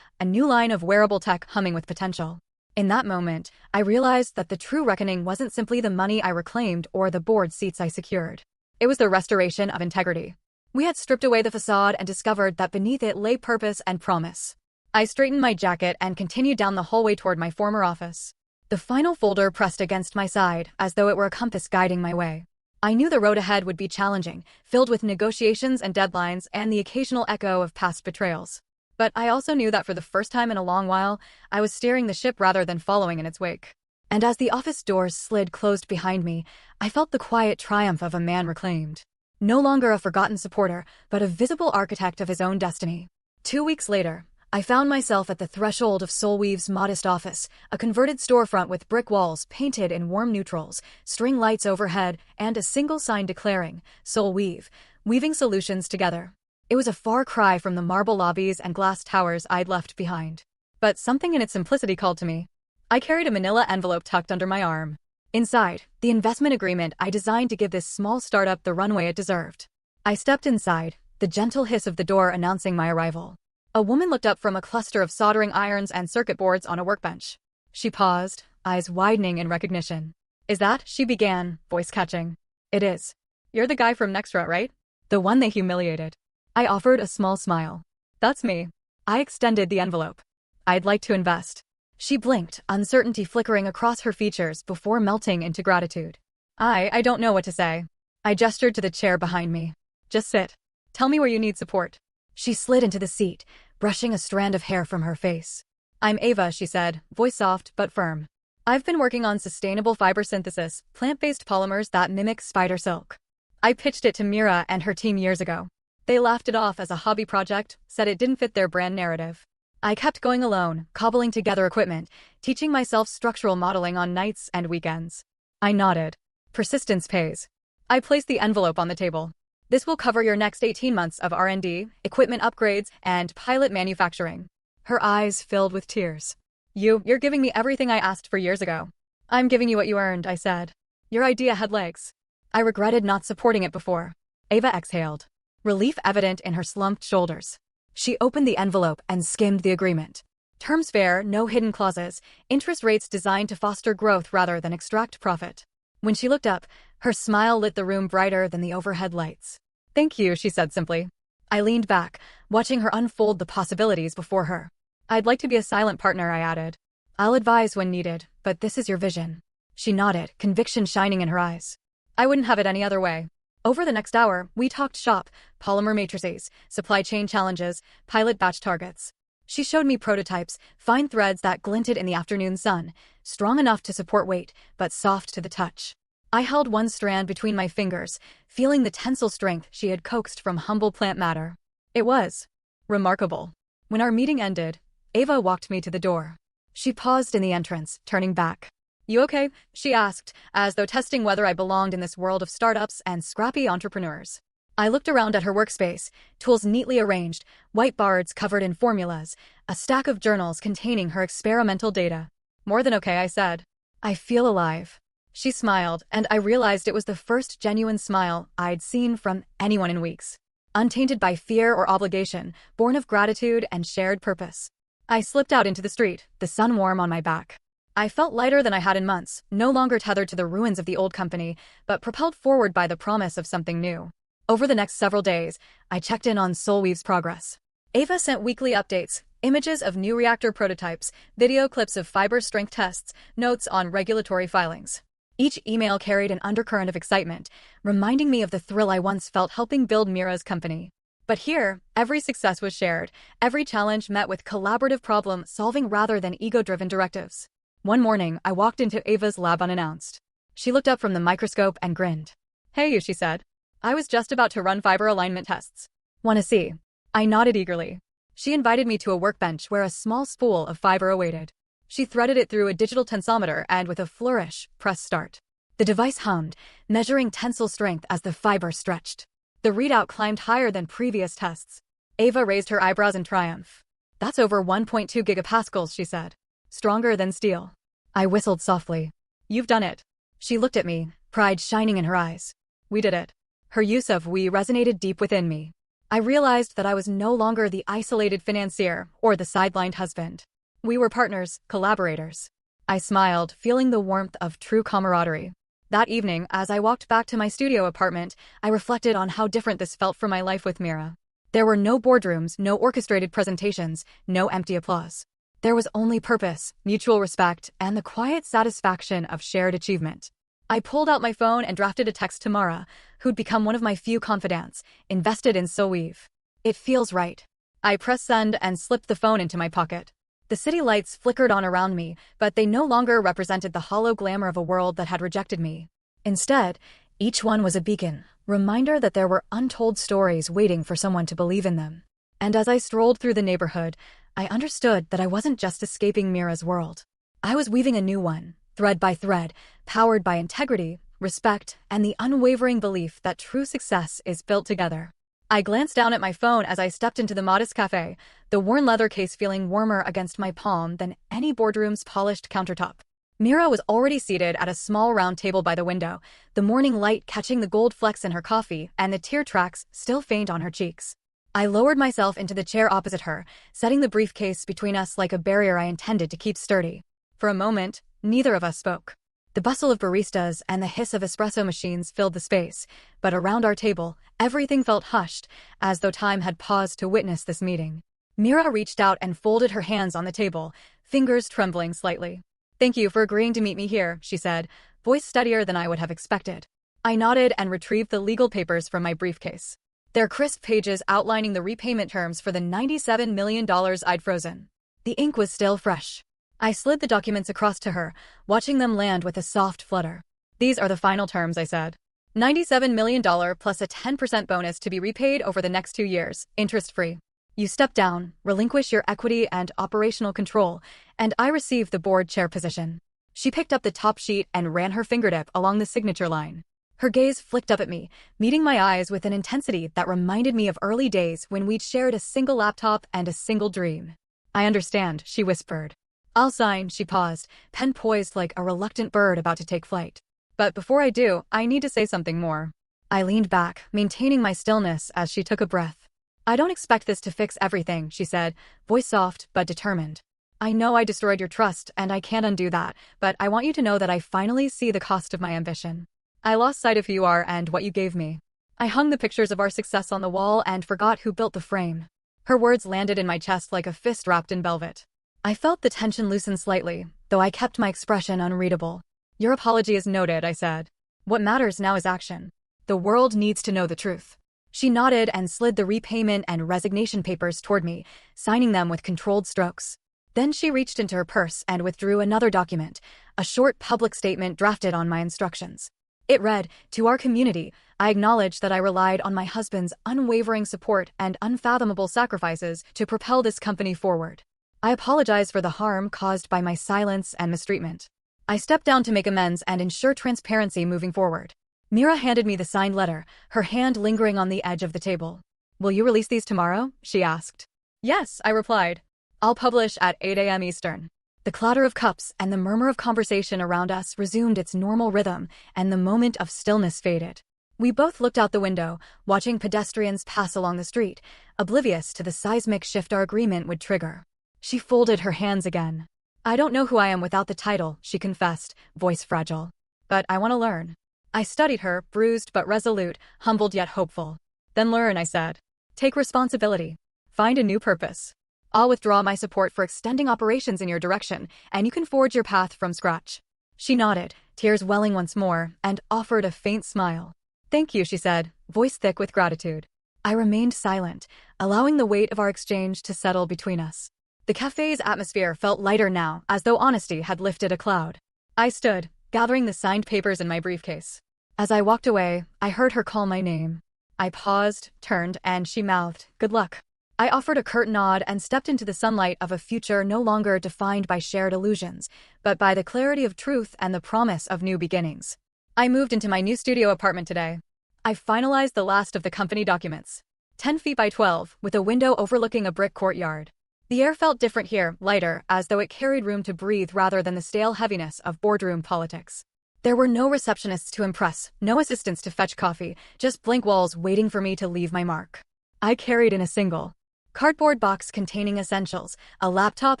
a new line of wearable tech humming with potential. In that moment, I realized that the true reckoning wasn't simply the money I reclaimed or the board seats I secured. It was the restoration of integrity. We had stripped away the facade and discovered that beneath it lay purpose and promise. I straightened my jacket and continued down the hallway toward my former office. The final folder pressed against my side, as though it were a compass guiding my way. I knew the road ahead would be challenging, filled with negotiations and deadlines and the occasional echo of past betrayals. But I also knew that for the first time in a long while, I was steering the ship rather than following in its wake. And as the office doors slid closed behind me, I felt the quiet triumph of a man reclaimed. No longer a forgotten supporter, but a visible architect of his own destiny. 2 weeks later, I found myself at the threshold of Soulweave's modest office, a converted storefront with brick walls painted in warm neutrals, string lights overhead, and a single sign declaring, "Soulweave, weaving solutions together." It was a far cry from the marble lobbies and glass towers I'd left behind. But something in its simplicity called to me. I carried a manila envelope tucked under my arm. Inside, the investment agreement I designed to give this small startup the runway it deserved. I stepped inside, the gentle hiss of the door announcing my arrival. A woman looked up from a cluster of soldering irons and circuit boards on a workbench. She paused, eyes widening in recognition. "Is that?" she began, voice catching. "It is. You're the guy from Nextra, right? The one they humiliated." I offered a small smile. "That's me." I extended the envelope. "I'd like to invest." She blinked, uncertainty flickering across her features before melting into gratitude. I don't know what to say. I gestured to the chair behind me. "Just sit. Tell me where you need support." She slid into the seat, brushing a strand of hair from her face. "I'm Ava," she said, voice soft but firm. "I've been working on sustainable fiber synthesis, plant-based polymers that mimic spider silk. I pitched it to Mira and her team years ago. They laughed it off as a hobby project, said it didn't fit their brand narrative. I kept going alone, cobbling together equipment, teaching myself structural modeling on nights and weekends." I nodded. "Persistence pays." I placed the envelope on the table. "This will cover your next 18 months of R&D, equipment upgrades, and pilot manufacturing." Her eyes filled with tears. You're giving me everything I asked for years ago." "I'm giving you what you earned," I said. Your idea had legs. I regretted not supporting it before. Ava exhaled, relief evident in her slumped shoulders. She opened the envelope and skimmed the agreement. Terms fair, no hidden clauses, interest rates designed to foster growth rather than extract profit. When she looked up, her smile lit the room brighter than the overhead lights. Thank you, she said simply. I leaned back, watching her unfold the possibilities before her. I'd like to be a silent partner, I added. I'll advise when needed, but this is your vision. She nodded, conviction shining in her eyes. I wouldn't have it any other way. Over the next hour, we talked shop, polymer matrices, supply chain challenges, pilot batch targets. She showed me prototypes, fine threads that glinted in the afternoon sun, strong enough to support weight, but soft to the touch. I held one strand between my fingers, feeling the tensile strength she had coaxed from humble plant matter. It was remarkable. When our meeting ended, Ava walked me to the door. She paused in the entrance, turning back. You okay? She asked, as though testing whether I belonged in this world of startups and scrappy entrepreneurs. I looked around at her workspace, tools neatly arranged, whiteboards covered in formulas, a stack of journals containing her experimental data. More than okay, I said. I feel alive. She smiled, and I realized it was the first genuine smile I'd seen from anyone in weeks. Untainted by fear or obligation, born of gratitude and shared purpose. I slipped out into the street, the sun warm on my back. I felt lighter than I had in months, no longer tethered to the ruins of the old company, but propelled forward by the promise of something new. Over the next several days, I checked in on SolWeave's progress. Ava sent weekly updates, images of new reactor prototypes, video clips of fiber strength tests, notes on regulatory filings. Each email carried an undercurrent of excitement, reminding me of the thrill I once felt helping build Mira's company. But here, every success was shared, every challenge met with collaborative problem-solving rather than ego-driven directives. One morning, I walked into Ava's lab unannounced. She looked up from the microscope and grinned. Hey, she said. I was just about to run fiber alignment tests. Want to see? I nodded eagerly. She invited me to a workbench where a small spool of fiber awaited. She threaded it through a digital tensometer and with a flourish, pressed start. The device hummed, measuring tensile strength as the fiber stretched. The readout climbed higher than previous tests. Ava raised her eyebrows in triumph. That's over 1.2 gigapascals, she said. Stronger than steel. I whistled softly. You've done it. She looked at me, pride shining in her eyes. We did it. Her use of we resonated deep within me. I realized that I was no longer the isolated financier or the sidelined husband. We were partners, collaborators. I smiled, feeling the warmth of true camaraderie. That evening, as I walked back to my studio apartment, I reflected on how different this felt from my life with Mira. There were no boardrooms, no orchestrated presentations, no empty applause. There was only purpose, mutual respect, and the quiet satisfaction of shared achievement. I pulled out my phone and drafted a text to Mara, who'd become one of my few confidants, invested in SolWeave. It feels right. I pressed send and slipped the phone into my pocket. The city lights flickered on around me, but they no longer represented the hollow glamour of a world that had rejected me. Instead, each one was a beacon, reminder that there were untold stories waiting for someone to believe in them. And as I strolled through the neighborhood, I understood that I wasn't just escaping Mira's world. I was weaving a new one, thread by thread, powered by integrity, respect, and the unwavering belief that true success is built together. I glanced down at my phone as I stepped into the modest cafe, the worn leather case feeling warmer against my palm than any boardroom's polished countertop. Mira was already seated at a small round table by the window, the morning light catching the gold flecks in her coffee and the tear tracks still faint on her cheeks. I lowered myself into the chair opposite her, setting the briefcase between us like a barrier I intended to keep sturdy. For a moment, neither of us spoke. The bustle of baristas and the hiss of espresso machines filled the space, but around our table, everything felt hushed, as though time had paused to witness this meeting. Mira reached out and folded her hands on the table, fingers trembling slightly. Thank you for agreeing to meet me here, she said, voice steadier than I would have expected. I nodded and retrieved the legal papers from my briefcase. Their crisp pages outlining the repayment terms for the $97 million I'd frozen. The ink was still fresh. I slid the documents across to her, watching them land with a soft flutter. These are the final terms, I said. $97 million plus a 10% bonus to be repaid over the next 2 years, interest-free. You step down, relinquish your equity and operational control, and I receive the board chair position. She picked up the top sheet and ran her fingertip along the signature line. Her gaze flicked up at me, meeting my eyes with an intensity that reminded me of early days when we'd shared a single laptop and a single dream. I understand, she whispered. I'll sign, she paused, pen poised like a reluctant bird about to take flight. But before I do, I need to say something more. I leaned back, maintaining my stillness as she took a breath. I don't expect this to fix everything, she said, voice soft but determined. I know I destroyed your trust, and I can't undo that, but I want you to know that I finally see the cost of my ambition. I lost sight of who you are and what you gave me. I hung the pictures of our success on the wall and forgot who built the frame. Her words landed in my chest like a fist wrapped in velvet. I felt the tension loosen slightly, though I kept my expression unreadable. Your apology is noted, I said. What matters now is action. The world needs to know the truth. She nodded and slid the repayment and resignation papers toward me, signing them with controlled strokes. Then she reached into her purse and withdrew another document, a short public statement drafted on my instructions. It read, "To our community, I acknowledge that I relied on my husband's unwavering support and unfathomable sacrifices to propel this company forward. I apologize for the harm caused by my silence and mistreatment. I stepped down to make amends and ensure transparency moving forward." Mira handed me the signed letter, her hand lingering on the edge of the table. "Will you release these tomorrow?" she asked. "Yes," I replied. "I'll publish at 8 a.m. Eastern." The clatter of cups and the murmur of conversation around us resumed its normal rhythm, and the moment of stillness faded. We both looked out the window, watching pedestrians pass along the street, oblivious to the seismic shift our agreement would trigger. She folded her hands again. "I don't know who I am without the title," she confessed, voice fragile. "But I want to learn." I studied her, bruised but resolute, humbled yet hopeful. "Then learn," I said. "Take responsibility. Find a new purpose. I'll withdraw my support for extending operations in your direction, and you can forge your path from scratch." She nodded, tears welling once more, and offered a faint smile. "Thank you," she said, voice thick with gratitude. I remained silent, allowing the weight of our exchange to settle between us. The cafe's atmosphere felt lighter now, as though honesty had lifted a cloud. I stood, gathering the signed papers in my briefcase. As I walked away, I heard her call my name. I paused, turned, and she mouthed, "Good luck." I offered a curt nod and stepped into the sunlight of a future no longer defined by shared illusions, but by the clarity of truth and the promise of new beginnings. I moved into my new studio apartment today. I finalized the last of the company documents. 10 feet by 12, with a window overlooking a brick courtyard. The air felt different here, lighter, as though it carried room to breathe rather than the stale heaviness of boardroom politics. There were no receptionists to impress, no assistants to fetch coffee, just blank walls waiting for me to leave my mark. I carried in a single cardboard box containing essentials, a laptop,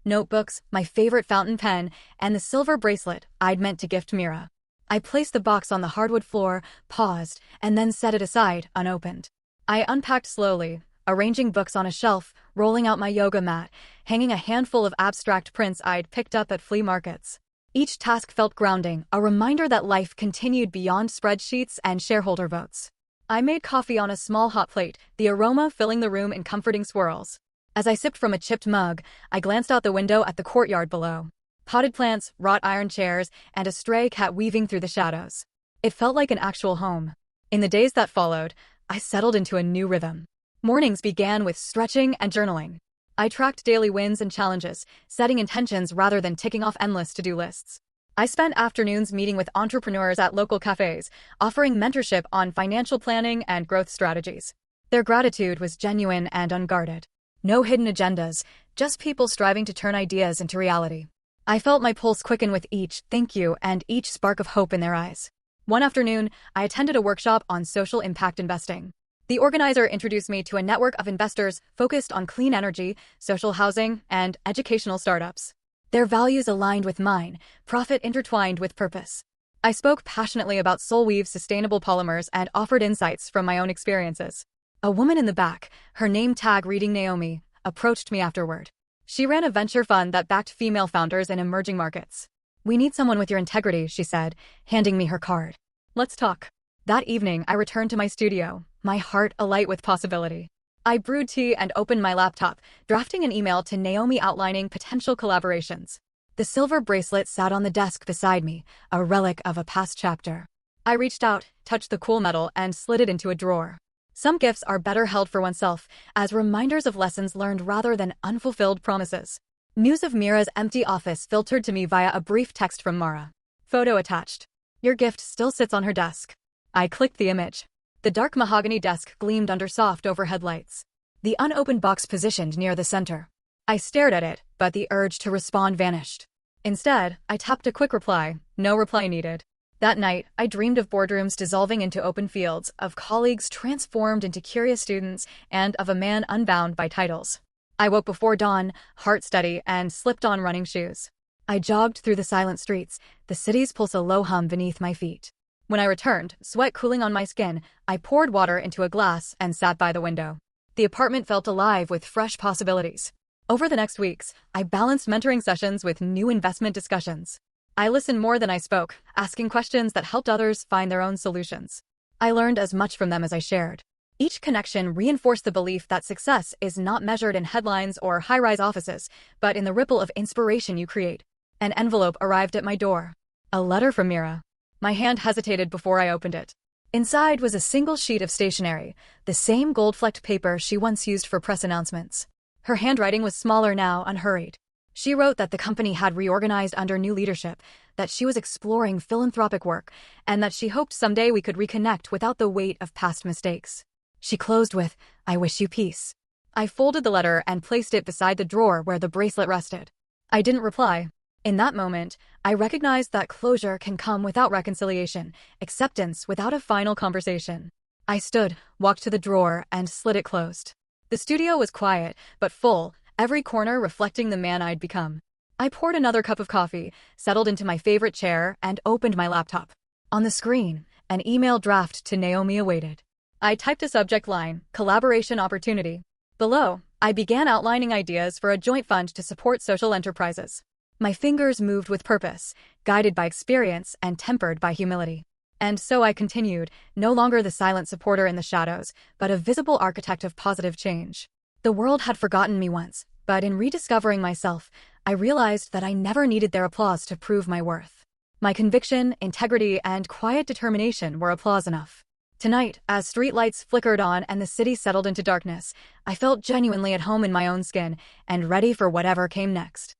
notebooks, my favorite fountain pen, and the silver bracelet I'd meant to gift Mira. I placed the box on the hardwood floor, paused, and then set it aside, unopened. I unpacked slowly, arranging books on a shelf, rolling out my yoga mat, hanging a handful of abstract prints I'd picked up at flea markets. Each task felt grounding, a reminder that life continued beyond spreadsheets and shareholder votes. I made coffee on a small hot plate, the aroma filling the room in comforting swirls. As I sipped from a chipped mug, I glanced out the window at the courtyard below. Potted plants, wrought iron chairs, and a stray cat weaving through the shadows. It felt like an actual home. In the days that followed, I settled into a new rhythm. Mornings began with stretching and journaling. I tracked daily wins and challenges, setting intentions rather than ticking off endless to-do lists. I spent afternoons meeting with entrepreneurs at local cafes, offering mentorship on financial planning and growth strategies. Their gratitude was genuine and unguarded. No hidden agendas, just people striving to turn ideas into reality. I felt my pulse quicken with each thank you and each spark of hope in their eyes. One afternoon, I attended a workshop on social impact investing. The organizer introduced me to a network of investors focused on clean energy, social housing, and educational startups. Their values aligned with mine, profit intertwined with purpose. I spoke passionately about SoulWeave's sustainable polymers and offered insights from my own experiences. A woman in the back, her name tag reading Naomi, approached me afterward. She ran a venture fund that backed female founders in emerging markets. "We need someone with your integrity," she said, handing me her card. "Let's talk." That evening, I returned to my studio, my heart alight with possibility. I brewed tea and opened my laptop, drafting an email to Naomi outlining potential collaborations. The silver bracelet sat on the desk beside me, a relic of a past chapter. I reached out, touched the cool metal, and slid it into a drawer. Some gifts are better held for oneself, as reminders of lessons learned rather than unfulfilled promises. News of Mira's empty office filtered to me via a brief text from Mara. Photo attached. "Your gift still sits on her desk." I clicked the image. The dark mahogany desk gleamed under soft overhead lights. The unopened box positioned near the center. I stared at it, but the urge to respond vanished. Instead, I tapped a quick reply, no reply needed. That night, I dreamed of boardrooms dissolving into open fields, of colleagues transformed into curious students, and of a man unbound by titles. I woke before dawn, heart steady, and slipped on running shoes. I jogged through the silent streets, the city's pulse a low hum beneath my feet. When I returned, sweat cooling on my skin, I poured water into a glass and sat by the window. The apartment felt alive with fresh possibilities. Over the next weeks, I balanced mentoring sessions with new investment discussions. I listened more than I spoke, asking questions that helped others find their own solutions. I learned as much from them as I shared. Each connection reinforced the belief that success is not measured in headlines or high-rise offices, but in the ripple of inspiration you create. An envelope arrived at my door. A letter from Mira. My hand hesitated before I opened it. Inside was a single sheet of stationery, the same gold-flecked paper she once used for press announcements. Her handwriting was smaller now, unhurried. She wrote that the company had reorganized under new leadership, that she was exploring philanthropic work, and that she hoped someday we could reconnect without the weight of past mistakes. She closed with, "I wish you peace." I folded the letter and placed it beside the drawer where the bracelet rested. I didn't reply. In that moment, I recognized that closure can come without reconciliation, acceptance without a final conversation. I stood, walked to the drawer, and slid it closed. The studio was quiet, but full, every corner reflecting the man I'd become. I poured another cup of coffee, settled into my favorite chair, and opened my laptop. On the screen, an email draft to Naomi awaited. I typed a subject line, collaboration opportunity. Below, I began outlining ideas for a joint fund to support social enterprises. My fingers moved with purpose, guided by experience and tempered by humility. And so I continued, no longer the silent supporter in the shadows, but a visible architect of positive change. The world had forgotten me once, but in rediscovering myself, I realized that I never needed their applause to prove my worth. My conviction, integrity, and quiet determination were applause enough. Tonight, as streetlights flickered on and the city settled into darkness, I felt genuinely at home in my own skin and ready for whatever came next.